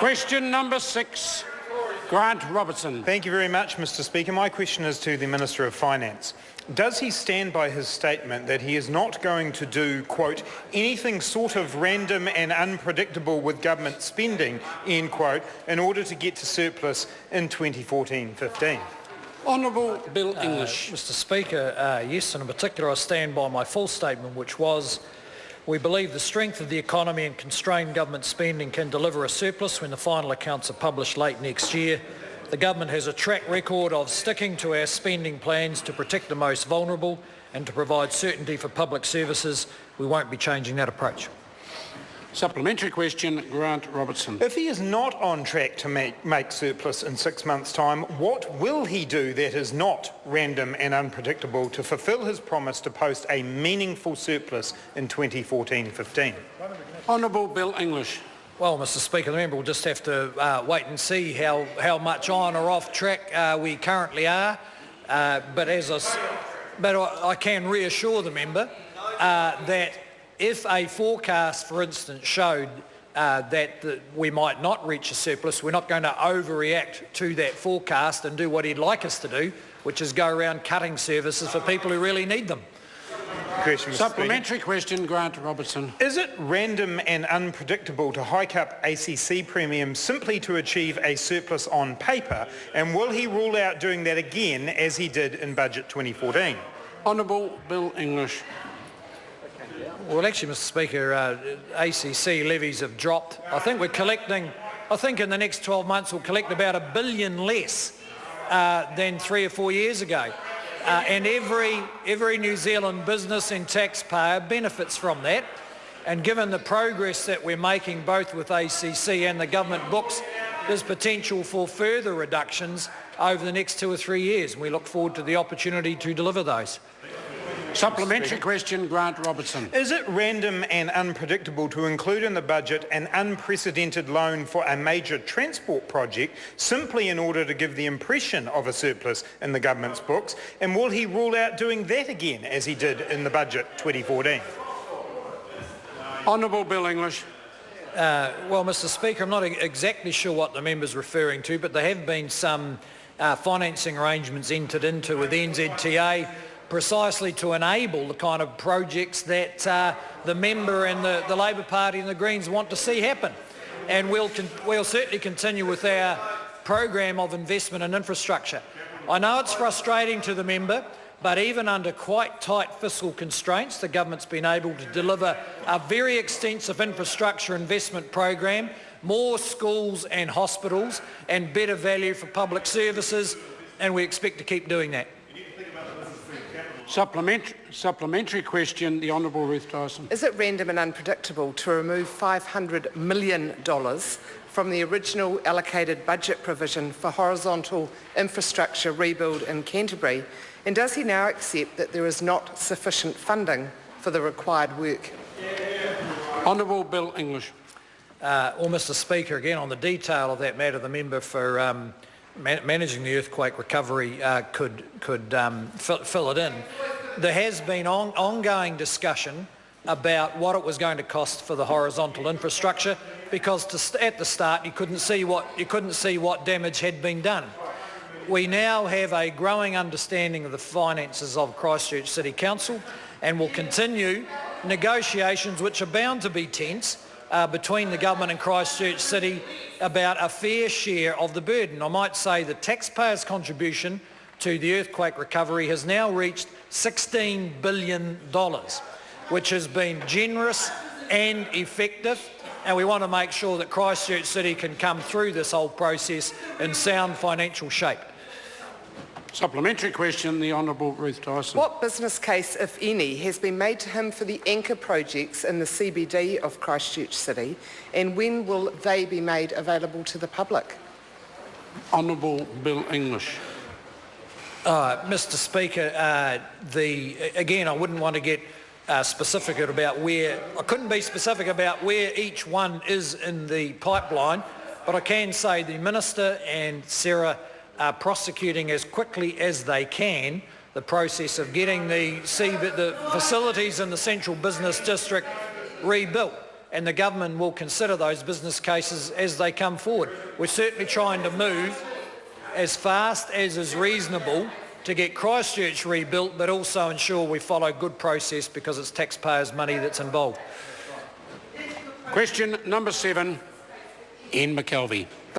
Question number 6, Grant Robertson. Thank you very much, Mr. Speaker. My question is to the Minister of Finance. Does he stand by his statement that he is not going to do, quote, anything sort of random and unpredictable with government spending, end quote, in order to get to surplus in 2014-15? Honourable Bill English. Mr. Speaker, yes, and in particular I stand by my full statement, which was we believe the strength of the economy and constrained government spending can deliver a surplus when the final accounts are published late next year. The government has a track record of sticking to our spending plans to protect the most vulnerable and to provide certainty for public services. We won't be changing that approach. Supplementary question, Grant Robertson. If he is not on track to make surplus in 6 months' time, what will he do that is not random and unpredictable to fulfil his promise to post a meaningful surplus in 2014-15? Honourable Bill English. Well, Mr. Speaker, the member will just have to wait and see how much on or off track we currently are. But I can reassure the member that if a forecast, for instance, showed that we might not reach a surplus, we're not going to overreact to that forecast and do what he'd like us to do, which is go around cutting services for people who really need them. Supplementary question, Grant Robertson. Is it random and unpredictable to hike up ACC premiums simply to achieve a surplus on paper, and will he rule out doing that again as he did in Budget 2014? Honourable Bill English. Well, actually, Mr. Speaker, ACC levies have dropped. I think in the next 12 months we'll collect about $1 billion less than 3 or 4 years ago. And every New Zealand business and taxpayer benefits from that. And given the progress that we're making both with ACC and the government books, there's potential for further reductions over the next 2 or 3 years. And we look forward to the opportunity to deliver those. Supplementary question, Grant Robertson. Is it random and unpredictable to include in the budget an unprecedented loan for a major transport project simply in order to give the impression of a surplus in the government's books? And will he rule out doing that again as he did in the budget 2014? Honourable Bill English. Well, Mr. Speaker, I'm not exactly sure what the member's referring to, but there have been some financing arrangements entered into with NZTA precisely to enable the kind of projects that the member and the Labor Party and the Greens want to see happen. And we'll certainly continue with our program of investment in infrastructure. I know it's frustrating to the member, but even under quite tight fiscal constraints, the government's been able to deliver a very extensive infrastructure investment program, more schools and hospitals, and better value for public services, and we expect to keep doing that. Supplementary question, the Honourable Ruth Dyson. Is it random and unpredictable to remove $500 million from the original allocated budget provision for horizontal infrastructure rebuild in Canterbury? And does he now accept that there is not sufficient funding for the required work? Honourable Bill English. Well, Mr. Speaker, again on the detail of that matter, the member for managing the earthquake recovery could fill it in. There has been ongoing discussion about what it was going to cost for the horizontal infrastructure, because at the start you couldn't see what damage had been done. We now have a growing understanding of the finances of Christchurch City Council, and will continue negotiations which are bound to be tense between the government and Christchurch City about a fair share of the burden. I might say the taxpayers' contribution to the earthquake recovery has now reached $16 billion, which has been generous and effective, and we want to make sure that Christchurch City can come through this whole process in sound financial shape. Supplementary question, the Honourable Ruth Dyson. What business case, if any, has been made to him for the anchor projects in the CBD of Christchurch City, and when will they be made available to the public? Honourable Bill English. Mr. Speaker, again, I wouldn't want to get specific about where, I couldn't be specific about where each one is in the pipeline, but I can say the Minister and Sarah are prosecuting as quickly as they can the process of getting the facilities in the Central Business District rebuilt. and the government will consider those business cases as they come forward. We're certainly trying to move as fast as is reasonable to get Christchurch rebuilt, but also ensure we follow good process because it's taxpayers' money that's involved. Question number 7, Ian McKelvey.